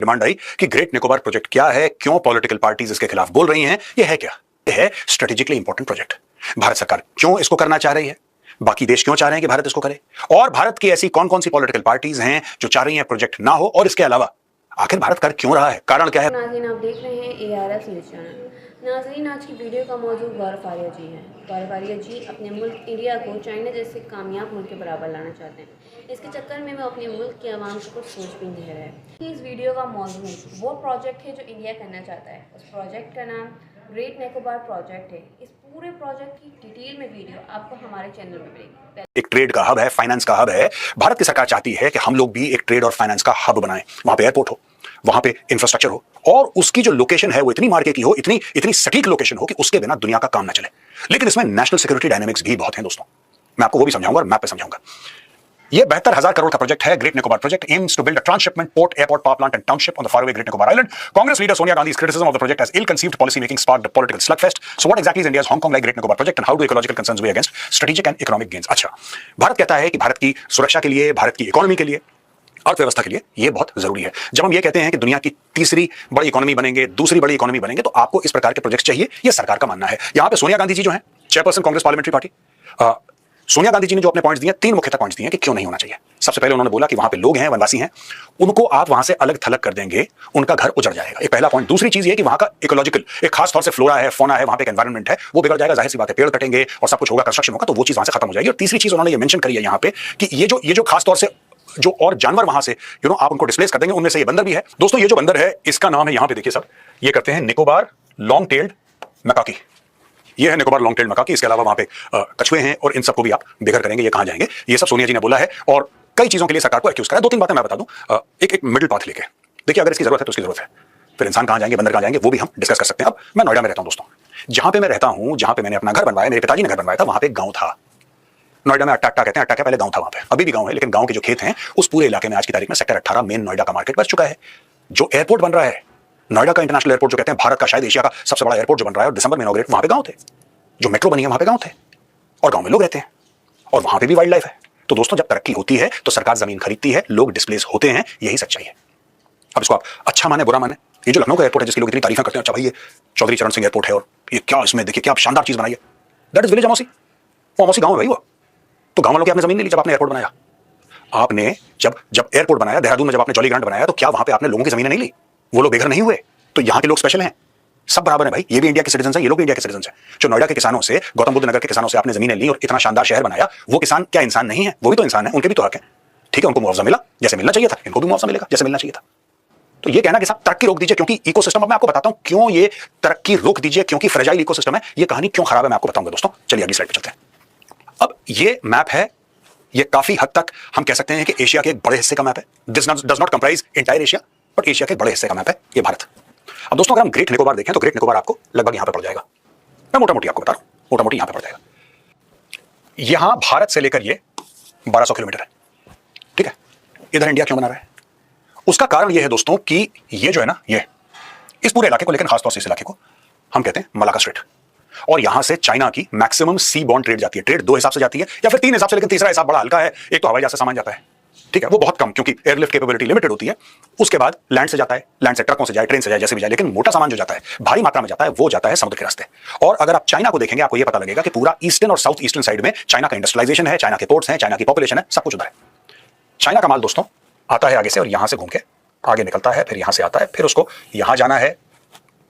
Demand आई कि great Nicobar project क्या है, क्यों पॉलिटिकल पार्टीज इसके खिलाफ बोल रही हैं, ये है क्या? ये है स्ट्रेटेजिकली इंपॉर्टेंट प्रोजेक्ट। भारत सरकार क्यों इसको करना चाह रही है, बाकी देश क्यों चाह रहे हैं कि भारत इसको करे, और भारत की ऐसी कौन कौन सी पॉलिटिकल पार्टीज हैं जो चाह रही हैं प्रोजेक्ट ना हो, और इसके अलावा आखिर भारत कर क्यों रहा है, कारण क्या है। नाज़रीन, आप देख रहे हैं ARS न्यूज़ चैनल। नाज़रीन, आज की वीडियो का मौजूद गौरव फारिया जी हैं। गौरव फारिया जी अपने मुल्क इंडिया को चाइना जैसे कामयाब मुल्क के बराबर लाना चाहते हैं। इसके चक्कर में वो अपने मुल्क के अवाम से कुछ सोच भी नहीं रहे हैं। इस वीडियो का मौजूद वो प्रोजेक्ट है जो इंडिया करना चाहता है। उस प्रोजेक्ट का नाम ग्रेट निकोबार प्रोजेक्ट है। इस पूरे प्रोजेक्ट की डिटेल में वीडियो आपको हमारे चैनल में मिलेगी। एक ट्रेड का हब है, फाइनेंस का हब है। भारत की सरकार चाहती है कि हम लोग भी एक ट्रेड और फाइनेंस का हब बनाएं। वहां पे एयरपोर्ट हो, वहां पे इंफ्रास्ट्रक्चर हो, और उसकी जो लोकेशन है वो इतनी मार्के की हो, इतनी इतनी सटीक लोकेशन हो कि उसके बिना दुनिया का काम ना चले। लेकिन इसमें नेशनल सिक्योरिटी डायनामिक्स भी बहुत हैं दोस्तों। मैं आपको वो भी समझाऊंगा और मैप पे समझाऊंगा। ये 72,000 करोड़ का प्रोजेक्ट है। Great Nicobar project aims to build a transshipment port, airport, power plant and township on the faraway Great Nicobar Island. Congress leader Sonia Gandhi's criticism of the project as ill-conceived policy making sparked a political slugfest. So what exactly is India's Hong Kong like Great Nicobar project and how do ecological concerns weigh against strategic and economic gains? अच्छा, भारत कहता है कि भारत की सुरक्षा के लिए, भारत की economy के लिए, अर्थव्यवस्था के लिए ये बहुत जरूरी है। जब हम ये कहते हैं कि दुनिया की तीसरी बड़ी इकोनॉमी बनेंगे, दूसरी बड़ी इकोनॉमी बनेंगे, तो आपको इस प्रकार के प्रोजेक्ट चाहिए, ये सरकार का मानना है। यहां पे सोनिया गांधी जी जो हैं, chairperson Congress parliamentary party, Sonia Gandhi ji ने जो अपने पॉइंट्स दिए, 3 मुख्यतः पॉइंट्स दिए कि क्यों नहीं होना चाहिए। सबसे पहले उन्होंने बोला कि वहां पे लोग हैं, वनवासी हैं, उनको आप वहां से अलग थलग कर देंगे, उनका घर उजड़ जाएगा। एक पहला पॉइंट। दूसरी चीज ये कि वहां का इकोलॉजिकल, एक खास तौर से फ्लोरा है, फौना है, वहां पे एक एनवायरमेंट है, वो बिगड़ जाएगा। जाहिर सी बात है, पेड़ कटेंगे और सब कुछ होगा, कंस्ट्रक्शन होगा, तो वो चीज वहां से खत्म हो जाएगी। और तीसरी चीज उन्होंने ये मेंशन करी है यहाँ पे कि ये जो खास तौर से जो और जानवर वहां से आप उनको डिस्प्लेस कर देंगे, उनमें से ये बंदर भी है। दोस्तों, ये जो बंदर है इसका नाम है, यहां पे देखिए सब, ये करते हैं निकोबार लॉन्ग टेल्ड मैकाकी। ये है निकोबार लॉन्ग टेल्ड मैकाकी। इसके अलावा वहां पे कछुए हैं, और इन सबको भी आप बेघर करेंगे, ये कहां जाएंगे? ये सब सोनिया जी ने बोला है, और कई चीजों के लिए सरकार को एक्यूज करा है। 2-3 बातें मैं बता दूं, एक मिडिल पाथ लेके देखिए। अगर इसकी जरूरत है तो इसकी जरूरत है, फिर इंसान कहां जाएंगे, बंदर कहां जाएंगे, वो भी हम डिस्कस कर सकते हैं। अब मैं नोएडा में रहता हूं दोस्तों, जहां पे मैं रहता हूं, जहां पे मैंने अपना घर बनवाया, मेरे पिताजी ने घर बनवाया था, वहां पे गांव था। नोएडा में अट्टा कहते हैं, अट्टा के पहले गांव था, वहां पे अभी भी गांव है, लेकिन गांव के जो खेत हैं उस पूरे इलाके में आज की तारीख में सेक्टर 18 मेन नोएडा का मार्केट बच चुका है। जो एयरपोर्ट बन रहा है, नोएडा का इंटरनेशनल एयरपोर्ट जो कहते हैं, भारत का शायद एशिया का सबसे बड़ा एयरपोर्ट जो बन रहा है, और दिसंबर में इनॉग्रेट, वहां पे गांव थे। जो मेट्रो बनी है वहां पे गांव थे, और गांव में लोग रहते हैं, और वहां पे भी वाइल्ड लाइफ है। तो दोस्तों, जब तरक्की होती है तो सरकार जमीन खरीदती है, लोग डिस्प्लेस होते हैं, यही सच्चाई है। अब इसको आप अच्छा माने बुरा माने, ये जो लखनऊ का एयरपोर्ट है जिसकी लोग इतनी तारीफें करते हैं, अच्छा भाई ये चौधरी चरण सिंह एयरपोर्ट है, और ये क्या इसमें देखिए क्या शानदार चीज बनाई है, दैट इज विलेज अमौसी। वो अमौसी गांव है भाई वो। तो गांव वालों की आपने जमीन नहीं ली जब आपने एयरपोर्ट बनाया? आपने जब एयरपोर्ट बनाया देहरादून में, जब आपने जॉली ग्रांट बनाया, तो क्या वहां पे आपने लोगों की जमीनें नहीं ली? वो लोग बेघर नहीं हुए? तो यहाँ के लोग स्पेशल हैं, सब बराबर है भाई। ये भी इंडिया के सिटीजन हैं, ये लोग भी इंडिया के सिटीजन हैं। जो नोएडा के किसानों से, गौतम बुद्ध नगर के किसानों से आपने जमीनें ली और इतना शानदार शहर बनाया, वो किसान क्या इंसान नहीं है? वो भी तो इंसान है, उनके भी तो हक है। ठीक है, उनको मुआवजा मिला जैसे मिलना चाहिए था, इनको भी मुआवजा मिलेगा जैसे मिलना चाहिए था। तो ये कहना कि साहब तरक्की रोक दीजिए क्योंकि इकोसिस्टम, अब मैं आपको बताता हूं क्यों ये तरक्की रोक दीजिए, क्योंकि फ्रेजाइल इकोसिस्टम है। ये कहानी क्यों खराब है मैं आपको बताऊंगा दोस्तों। चलिए अगली स्लाइड पे चलते हैं। अब ये मैप है, ये काफी हद तक हम कह सकते हैं कि एशिया के एक बड़े हिस्से का मैप है। This does not comprise entire Asia, but Asia के एक बड़े हिस्से का मैप है ये भारत। अब दोस्तों, अगर हम ग्रेट निकोबार देखें तो ग्रेट निकोबार आपको लगभग यहां पे पड़ जाएगा। मैं मोटा मोटी आपको बता रहा हूं, मोटा मोटी यहां पे पड़ जाएगा। यहां भारत से लेकर ये 1200 किलोमीटर है। ठीक है, इधर इंडिया क्यों बना रहा है? उसका कारण यह है दोस्तों कि ये जो है ना, ये इस पूरे इलाके को, लेकिन खासतौर से इस इलाके को हम कहते हैं मलाका स्ट्रेट, और यहां से चाइना की मैक्सिमम सी बॉर्न ट्रेड जाती है। ट्रेड 2 हिसाब से जाती है या फिर 3 हिसाब से, लेकिन तीसरा हिसाब बड़ा हल्का है। एक तो हवाई जहाज से सामान जाता है, ठीक है, वो बहुत कम, क्योंकि एयरलिफ्ट कैपेबिलिटी लिमिटेड होती है। उसके बाद लैंड से जाता है, लैंड से ट्रकों से जाए, ट्रेन से जाए, जैसे भी जाए, लेकिन मोटा सामान जो जाता है, भारी मात्रा में जाता है, वो जाता है समुद्र के रास्ते। और अगर आप चाइना को देखेंगे, आपको ये पता लगेगा कि पूरा ईस्टर्न और साउथ ईस्टर्न साइड में चाइना का इंडस्ट्रियलाइजेशन है, चाइना के पोर्ट्स हैं, चाइना की पॉपुलेशन है, सब कुछ उधर है। चाइना का माल दोस्तों आता है आगे से, और यहां से घूम के आगे निकलता है, फिर यहां से आता है, फिर उसको यहां जाना है,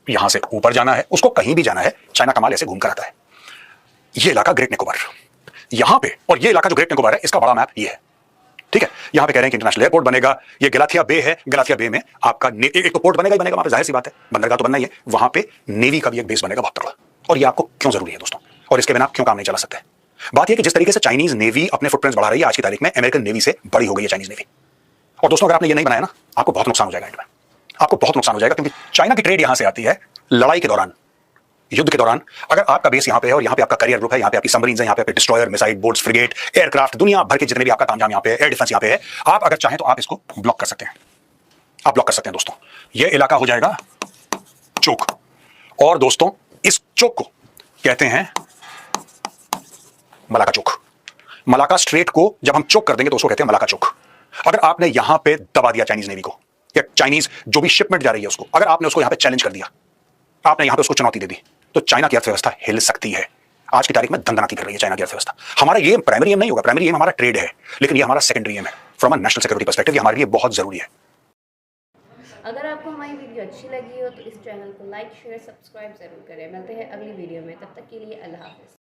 यहां से ऊपर जाना है, उसको कहीं भी जाना है, चाइना का माल ऐसे घूम कर आता है। ये इलाका ग्रेट निकोबार यहां पे, और ये इलाका जो ग्रेट निकोबार है, इसका बड़ा मैप ये है। ठीक है, यहां पे कह रहे हैं कि इंटरनेशनल एयरपोर्ट बनेगा। ये गलाथिया बे है, गलाथिया बे में आपका एक तो पोर्ट बनेगा ही बनेगा, वहां पे जाहिर सी बात है, बंदरगाह तो बनना ही है। वहां पे नेवी का भी एक बेस बनेगा बहुत तगड़ा। और ये आपको क्यों जरूरी है दोस्तों, और इसके बिना आप क्यों काम नहीं चला सकते? बात यह कि जिस तरीके से चाइनीज नेवी अपने फुटप्रिंट्स बढ़ा रही है, आज की तारीख में अमेरिकन नेवी से बड़ी हो गई है चाइनीज नेवी। और दोस्तों, अगर आपने ये नहीं बनाया ना, आपको बहुत नुकसान हो जाएगा, इंडिया में आपको बहुत नुकसान हो जाएगा, क्योंकि चाइना की ट्रेड यहां से आती है लड़ाई के दौरान, युद्ध के दौरान। अगर आपका बेस यहाँ पे है, और यहाँ पे आपका करियर ग्रुप है, यहाँ पे आपकी सबमरीन्स है, यहाँ पे आपके destroyer, missile, boats, frigate, aircraft, दुनिया भर के जितने भी आपका तामझाम यहाँ पे है, एयर डिफेंस यहाँ पे है, आप अगर चाहें तो आप इसको ब्लॉक कर सकते हैं। आप ब्लॉक कर सकते हैं दोस्तों। ये इलाका हो जाएगा चोक, और दोस्तों इस चोक को कहते हैं मलाका चोक। मलाका स्ट्रेट को जब हम चोक कर देंगे तो उसको कहते हैं मलाका चोक। अगर आपने यहां पे दबा दिया चाइनीज नेवी को, या चाइनीज जो भी शिपमेंट जा रही है उसको, अगर आपने उसको यहां पे चैलेंज कर दिया, आपने यहां पे उसको चुनौती दे दी, तो चाइना की अर्थव्यवस्था हिल सकती है। आज की तारीख में दंदनाती कर रही है चाइना की अर्थव्यवस्था। हमारा ये प्राइमरी एम नहीं होगा, प्राइमरी एम हमारा ट्रेड है, लेकिन ये हमारा सेकेंडरी एम है। From a national security perspective ये हमारे लिए बहुत जरूरी है। अगर आपको हमारी वीडियो अच्छी लगी हो तो इस चैनल को लाइक शेयर सब्सक्राइब ज़रूर करें। मिलते हैं अगली वीडियो में, तब तक के लिए अल्लाह हाफ़िज़।